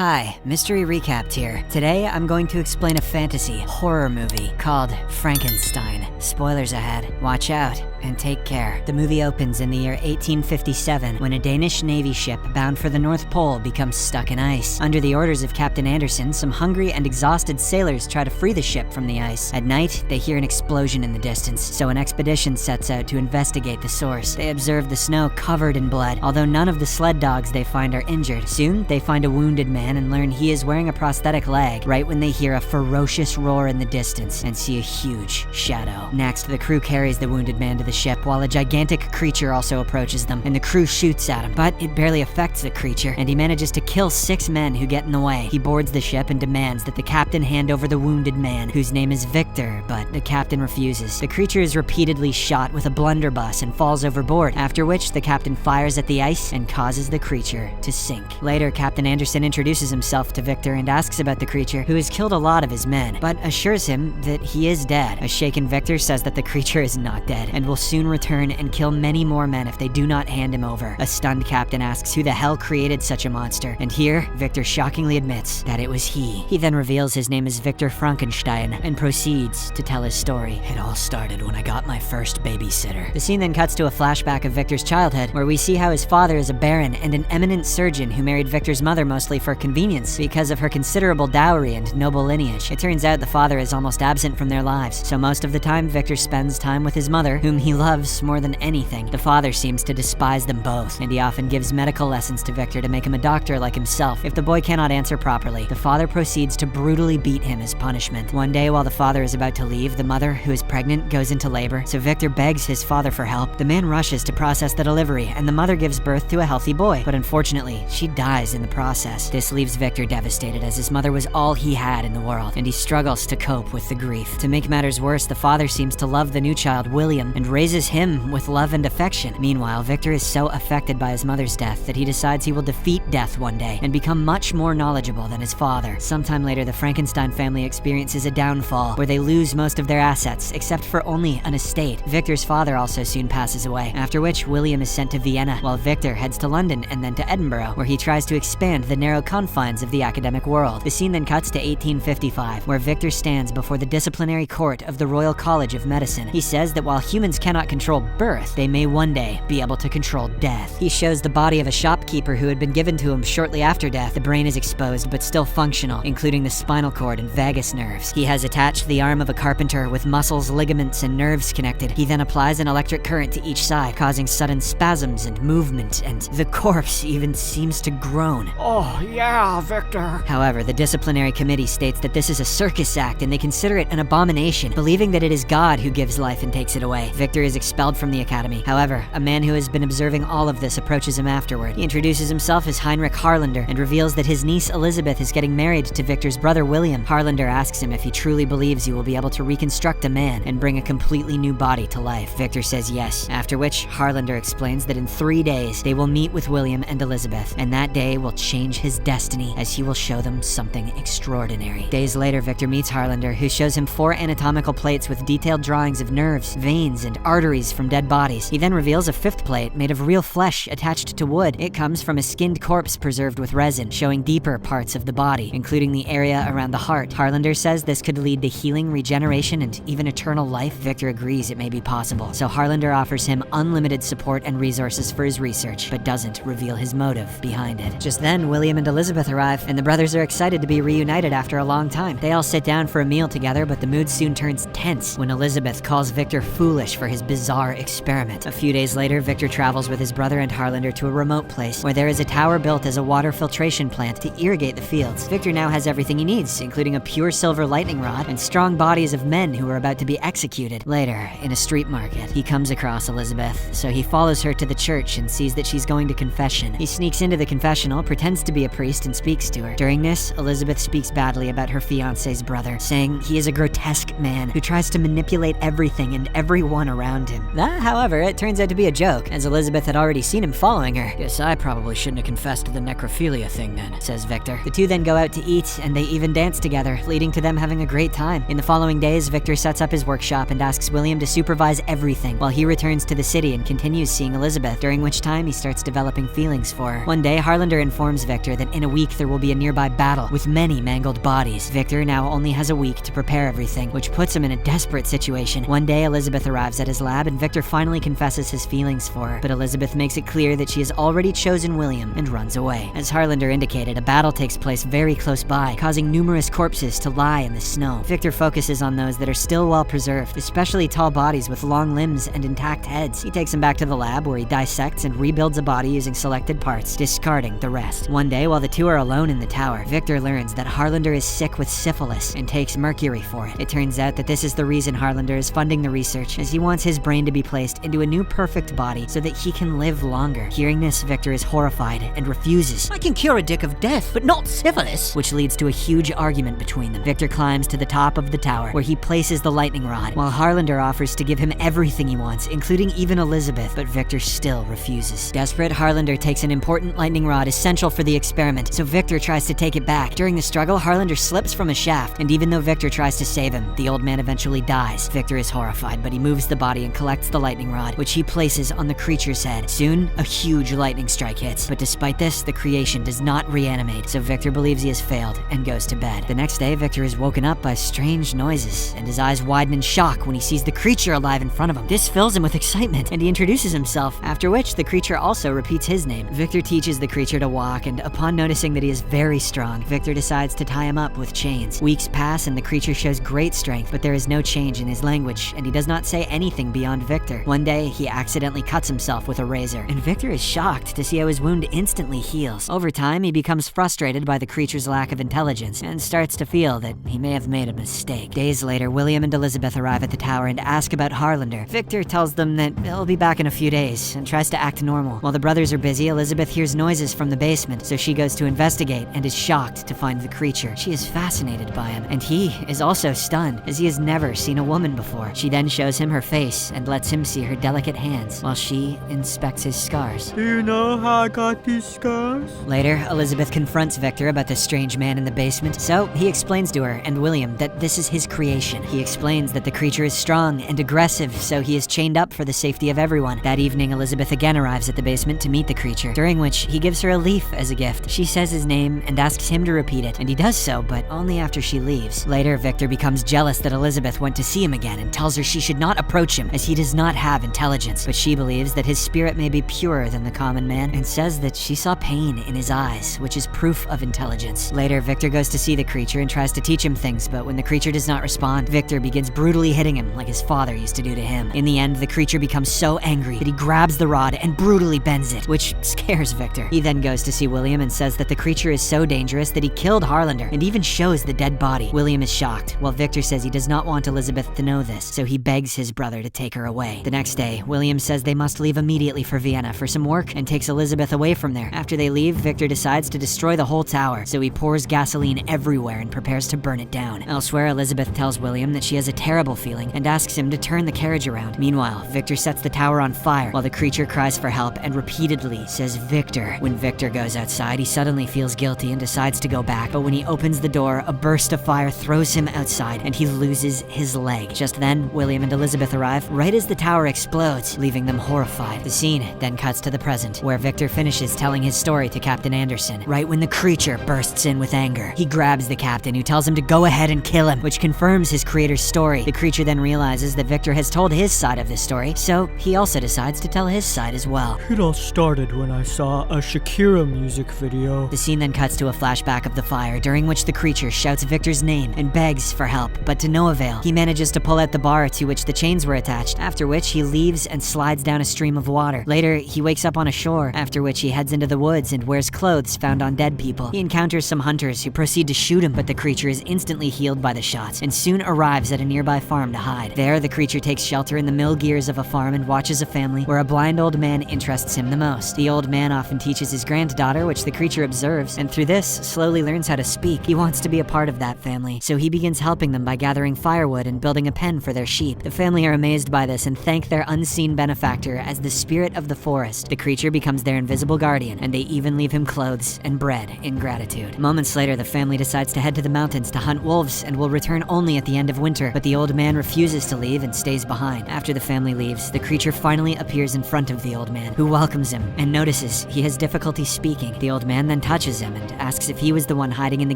Hi, Mystery Recapped here. Today I'm going to explain a fantasy horror movie called Frankenstein. Spoilers ahead. Watch out and take care. The movie opens in the year 1857 when a Danish Navy ship bound for the North Pole becomes stuck in ice. Under the orders of Captain Anderson, some hungry and exhausted sailors try to free the ship from the ice. At night, they hear an explosion in the distance, so an expedition sets out to investigate the source. They observe the snow covered in blood, although none of the sled dogs they find are injured. Soon, they find a wounded man and learn he is wearing a prosthetic leg right when they hear a ferocious roar in the distance and see a huge shadow. Next, the crew carries the wounded man to the ship while a gigantic creature also approaches them, and the crew shoots at him, but it barely affects the creature, and he manages to kill 6 men who get in the way. He boards the ship and demands that the captain hand over the wounded man, whose name is Victor, but the captain refuses. The creature is repeatedly shot with a blunderbuss and falls overboard, after which the captain fires at the ice and causes the creature to sink. Later, Captain Anderson introduces himself to Victor and asks about the creature, who has killed a lot of his men, but assures him that he is dead. A shaken Victor says that the creature is not dead and will soon return and kill many more men if they do not hand him over. A stunned captain asks who the hell created such a monster, and here, Victor shockingly admits that it was he. He then reveals his name is Victor Frankenstein and proceeds to tell his story. It all started when I got my first babysitter. The scene then cuts to a flashback of Victor's childhood, where we see how his father is a baron and an eminent surgeon who married Victor's mother mostly for convenience because of her considerable dowry and noble lineage. It turns out the father is almost absent from their lives, so most of the time Victor spends time with his mother, whom he loves more than anything. The father seems to despise them both, and he often gives medical lessons to Victor to make him a doctor like himself. If the boy cannot answer properly, the father proceeds to brutally beat him as punishment. One day while the father is about to leave, the mother, who is pregnant, goes into labor, so Victor begs his father for help. The man rushes to process the delivery, and the mother gives birth to a healthy boy, but unfortunately, she dies in the process. This leaves Victor devastated, as his mother was all he had in the world, and he struggles to cope with the grief. To make matters worse, the father seems to love the new child, William, and raises him with love and affection. Meanwhile, Victor is so affected by his mother's death that he decides he will defeat death one day and become much more knowledgeable than his father. Sometime later, the Frankenstein family experiences a downfall where they lose most of their assets, except for only an estate. Victor's father also soon passes away, after which William is sent to Vienna, while Victor heads to London and then to Edinburgh, where he tries to expand the narrow confines of the academic world. The scene then cuts to 1855, where Victor stands before the disciplinary court of the Royal College of Medicine. He says that while humans cannot control birth, they may one day be able to control death. He shows the body of a shopkeeper who had been given to him shortly after death. The brain is exposed but still functional, including the spinal cord and vagus nerves. He has attached the arm of a carpenter with muscles, ligaments, and nerves connected. He then applies an electric current to each side, causing sudden spasms and movement, and the corpse even seems to groan. Oh yeah, Victor. However, the disciplinary committee states that this is a circus act and they consider it an abomination, believing that it is God who gives life and takes it away. Victor is expelled from the academy. However, a man who has been observing all of this approaches him afterward. He introduces himself as Heinrich Harlander and reveals that his niece Elizabeth is getting married to Victor's brother William. Harlander asks him if he truly believes he will be able to reconstruct a man and bring a completely new body to life. Victor says yes, after which Harlander explains that in 3 days they will meet with William and Elizabeth, and that day will change his destiny as he will show them something extraordinary. Days later, Victor meets Harlander, who shows him 4 anatomical plates with detailed drawings of nerves, veins, and arteries from dead bodies. He then reveals a 5th plate made of real flesh attached to wood. It comes from a skinned corpse preserved with resin, showing deeper parts of the body, including the area around the heart. Harlander says this could lead to healing, regeneration, and even eternal life. Victor agrees it may be possible, so Harlander offers him unlimited support and resources for his research, but doesn't reveal his motive behind it. Just then, William and Elizabeth arrive, and the brothers are excited to be reunited after a long time. They all sit down for a meal together, but the mood soon turns tense when Elizabeth calls Victor foolish for his bizarre experiment. A few days later, Victor travels with his brother and Harlander to a remote place where there is a tower built as a water filtration plant to irrigate the fields. Victor now has everything he needs, including a pure silver lightning rod and strong bodies of men who are about to be executed. Later, in a street market, he comes across Elizabeth, so he follows her to the church and sees that she's going to confession. He sneaks into the confessional, pretends to be a priest, and speaks to her. During this, Elizabeth speaks badly about her fiancé's brother, saying he is a grotesque man who tries to manipulate everything and everyone around around him. That, however, it turns out to be a joke, as Elizabeth had already seen him following her. Guess I probably shouldn't have confessed to the necrophilia thing then, says Victor. The two then go out to eat, and they even dance together, leading to them having a great time. In the following days, Victor sets up his workshop and asks William to supervise everything, while he returns to the city and continues seeing Elizabeth, during which time he starts developing feelings for her. One day, Harlander informs Victor that in a week there will be a nearby battle, with many mangled bodies. Victor now only has a week to prepare everything, which puts him in a desperate situation. One day, Elizabeth arrives at his lab, and Victor finally confesses his feelings for her, but Elizabeth makes it clear that she has already chosen William and runs away. As Harlander indicated, a battle takes place very close by, causing numerous corpses to lie in the snow. Victor focuses on those that are still well preserved, especially tall bodies with long limbs and intact heads. He takes them back to the lab, where he dissects and rebuilds a body using selected parts, discarding the rest. One day, while the two are alone in the tower, Victor learns that Harlander is sick with syphilis and takes mercury for it. It turns out that this is the reason Harlander is funding the research, as he wants his brain to be placed into a new perfect body so that he can live longer. Hearing this, Victor is horrified and refuses. I can cure a dick of death, but not syphilis, which leads to a huge argument between them. Victor climbs to the top of the tower, where he places the lightning rod, while Harlander offers to give him everything he wants, including even Elizabeth, but Victor still refuses. Desperate, Harlander takes an important lightning rod essential for the experiment, so Victor tries to take it back. During the struggle, Harlander slips from a shaft, and even though Victor tries to save him, the old man eventually dies. Victor is horrified, but he moves the body and collects the lightning rod, which he places on the creature's head. Soon, a huge lightning strike hits, but despite this, the creation does not reanimate, so Victor believes he has failed and goes to bed. The next day, Victor is woken up by strange noises, and his eyes widen in shock when he sees the creature alive in front of him. This fills him with excitement, and he introduces himself, after which the creature also repeats his name. Victor teaches the creature to walk, and upon noticing that he is very strong, Victor decides to tie him up with chains. Weeks pass, and the creature shows great strength, but there is no change in his language, and he does not say anything beyond Victor. One day, he accidentally cuts himself with a razor, and Victor is shocked to see how his wound instantly heals. Over time, he becomes frustrated by the creature's lack of intelligence, and starts to feel that he may have made a mistake. Days later, William and Elizabeth arrive at the tower and ask about Harlander. Victor tells them that he'll be back in a few days, and tries to act normal. While the brothers are busy, Elizabeth hears noises from the basement, so she goes to investigate and is shocked to find the creature. She is fascinated by him, and he is also stunned, as he has never seen a woman before. She then shows him her face and lets him see her delicate hands, while she inspects his scars. Do you know how I got these scars? Later, Elizabeth confronts Victor about the strange man in the basement, so he explains to her and William that this is his creation. He explains that the creature is strong and aggressive, so he is chained up for the safety of everyone. That evening, Elizabeth again arrives at the basement to meet the creature, during which he gives her a leaf as a gift. She says his name and asks him to repeat it, and he does so, but only after she leaves. Later, Victor becomes jealous that Elizabeth went to see him again and tells her she should not approach him, as he does not have intelligence, but she believes that his spirit may be purer than the common man, and says that she saw pain in his eyes, which is proof of intelligence. Later, Victor goes to see the creature and tries to teach him things, but when the creature does not respond, Victor begins brutally hitting him like his father used to do to him. In the end, the creature becomes so angry that he grabs the rod and brutally bends it, which scares Victor. He then goes to see William and says that the creature is so dangerous that he killed Harlander, and even shows the dead body. William is shocked, while Victor says he does not want Elizabeth to know this, so he begs his brother to take her away. The next day, William says they must leave immediately for Vienna for some work, and takes Elizabeth away from there. After they leave, Victor decides to destroy the whole tower, so he pours gasoline everywhere and prepares to burn it down. Elsewhere, Elizabeth tells William that she has a terrible feeling and asks him to turn the carriage around. Meanwhile, Victor sets the tower on fire, while the creature cries for help and repeatedly says Victor. When Victor goes outside, he suddenly feels guilty and decides to go back, but when he opens the door, a burst of fire throws him outside and he loses his leg. Just then, William and Elizabeth arrive right as the tower explodes, leaving them horrified. The scene then cuts to the present, where Victor finishes telling his story to Captain Anderson, right when the creature bursts in with anger. He grabs the captain, who tells him to go ahead and kill him, which confirms his creator's story. The creature then realizes that Victor has told his side of this story, so he also decides to tell his side as well. It all started when I saw a Shakira music video. The scene then cuts to a flashback of the fire, during which the creature shouts Victor's name and begs for help, but to no avail. He manages to pull out the bar to which the chains were attached, after which he leaves and slides down a stream of water. Later, he wakes up on a shore, after which he heads into the woods and wears clothes found on dead people. He encounters some hunters who proceed to shoot him, but the creature is instantly healed by the shots, and soon arrives at a nearby farm to hide. There, the creature takes shelter in the mill gears of a farm and watches a family where a blind old man interests him the most. The old man often teaches his granddaughter, which the creature observes, and through this, slowly learns how to speak. He wants to be a part of that family, so he begins helping them by gathering firewood and building a pen for their sheep. The family are amazed amazed by this and thank their unseen benefactor as the spirit of the forest. The creature becomes their invisible guardian, and they even leave him clothes and bread in gratitude. Moments later, the family decides to head to the mountains to hunt wolves and will return only at the end of winter, but the old man refuses to leave and stays behind. After the family leaves, the creature finally appears in front of the old man, who welcomes him and notices he has difficulty speaking. The old man then touches him and asks if he was the one hiding in the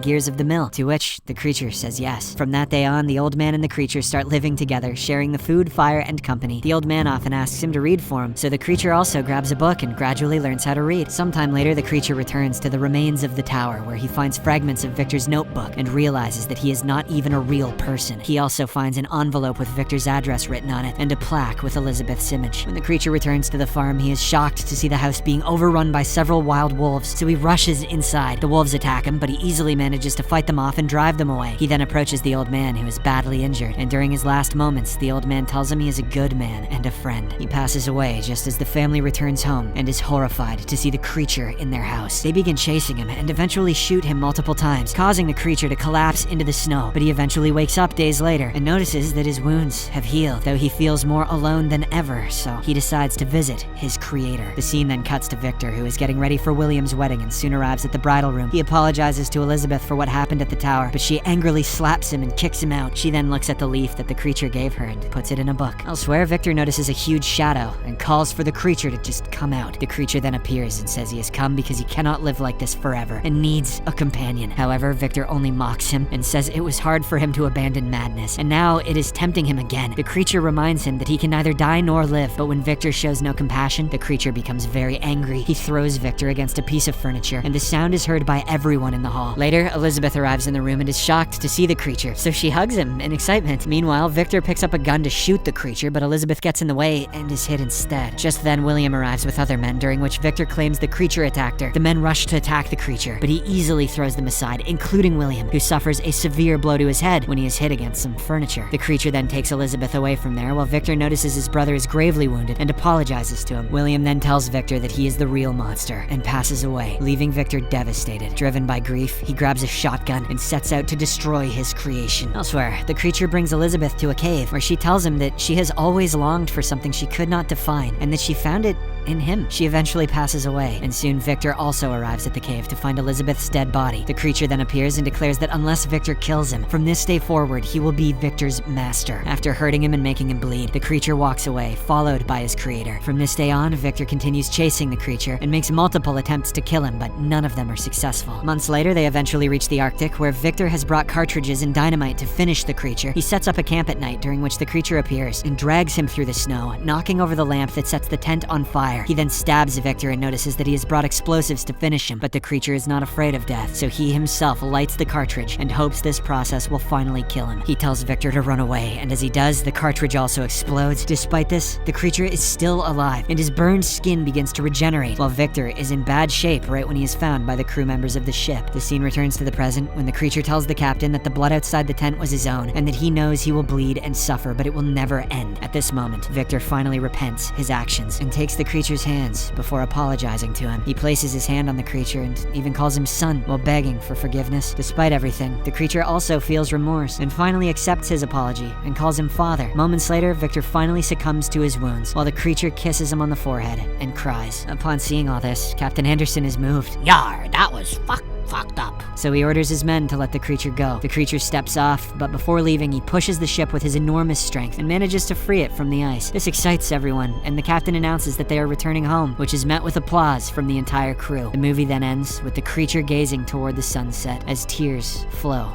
gears of the mill, to which the creature says yes. From that day on, the old man and the creature start living together, sharing the food, fire, and company. The old man often asks him to read for him, so the creature also grabs a book and gradually learns how to read. Sometime later, the creature returns to the remains of the tower, where he finds fragments of Victor's notebook and realizes that he is not even a real person. He also finds an envelope with Victor's address written on it and a plaque with Elizabeth's image. When the creature returns to the farm, he is shocked to see the house being overrun by several wild wolves, so he rushes inside. The wolves attack him, but he easily manages to fight them off and drive them away. He then approaches the old man, who is badly injured, and during his last moments, the old man tells him he is a good man and a friend. He passes away just as the family returns home and is horrified to see the creature in their house. They begin chasing him and eventually shoot him multiple times, causing the creature to collapse into the snow, but he eventually wakes up days later and notices that his wounds have healed, though he feels more alone than ever, so he decides to visit his creator. The scene then cuts to Victor, who is getting ready for William's wedding and soon arrives at the bridal room. He apologizes to Elizabeth for what happened at the tower, but she angrily slaps him and kicks him out. She then looks at the leaf that the creature gave her and puts it in a book. Elsewhere, Victor notices a huge shadow and calls for the creature to just come out. The creature then appears and says he has come because he cannot live like this forever and needs a companion. However, Victor only mocks him and says it was hard for him to abandon madness, and now it is tempting him again. The creature reminds him that he can neither die nor live, but when Victor shows no compassion, the creature becomes very angry. He throws Victor against a piece of furniture, and the sound is heard by everyone in the hall. Later, Elizabeth arrives in the room and is shocked to see the creature, so she hugs him in excitement. Meanwhile, Victor picks up a gun to shoot the creature, but Elizabeth gets in the way and is hit instead. Just then, William arrives with other men, during which Victor claims the creature attacked her. The men rush to attack the creature, but he easily throws them aside, including William, who suffers a severe blow to his head when he is hit against some furniture. The creature then takes Elizabeth away from there, while Victor notices his brother is gravely wounded and apologizes to him. William then tells Victor that he is the real monster and passes away, leaving Victor devastated. Driven by grief, he grabs a shotgun and sets out to destroy his creation. Elsewhere, the creature brings Elizabeth to a cave, where she tells him that she has always longed for something she could not define, and that she found it in him. She eventually passes away, and soon Victor also arrives at the cave to find Elizabeth's dead body. The creature then appears and declares that unless Victor kills him, from this day forward, he will be Victor's master. After hurting him and making him bleed, the creature walks away, followed by his creator. From this day on, Victor continues chasing the creature and makes multiple attempts to kill him, but none of them are successful. Months later, they eventually reach the Arctic, where Victor has brought cartridges and dynamite to finish the creature. He sets up a camp at night, during which the creature appears and drags him through the snow, knocking over the lamp that sets the tent on fire. He then stabs Victor and notices that he has brought explosives to finish him, but the creature is not afraid of death, so he himself lights the cartridge and hopes this process will finally kill him. He tells Victor to run away, and as he does, the cartridge also explodes. Despite this, the creature is still alive, and his burned skin begins to regenerate, while Victor is in bad shape right when he is found by the crew members of the ship. The scene returns to the present, when the creature tells the captain that the blood outside the tent was his own, and that he knows he will bleed and suffer, but it will never end. At this moment, Victor finally repents his actions and takes the creature's hands before apologizing to him. He places his hand on the creature and even calls him son while begging for forgiveness. Despite everything, the creature also feels remorse and finally accepts his apology and calls him father. Moments later, Victor finally succumbs to his wounds while the creature kisses him on the forehead and cries. Upon seeing all this, Captain Anderson is moved. Yar, that was fucked up. So he orders his men to let the creature go. The creature steps off, but before leaving, he pushes the ship with his enormous strength and manages to free it from the ice. This excites everyone, and the captain announces that they are returning home, which is met with applause from the entire crew. The movie then ends with the creature gazing toward the sunset as tears flow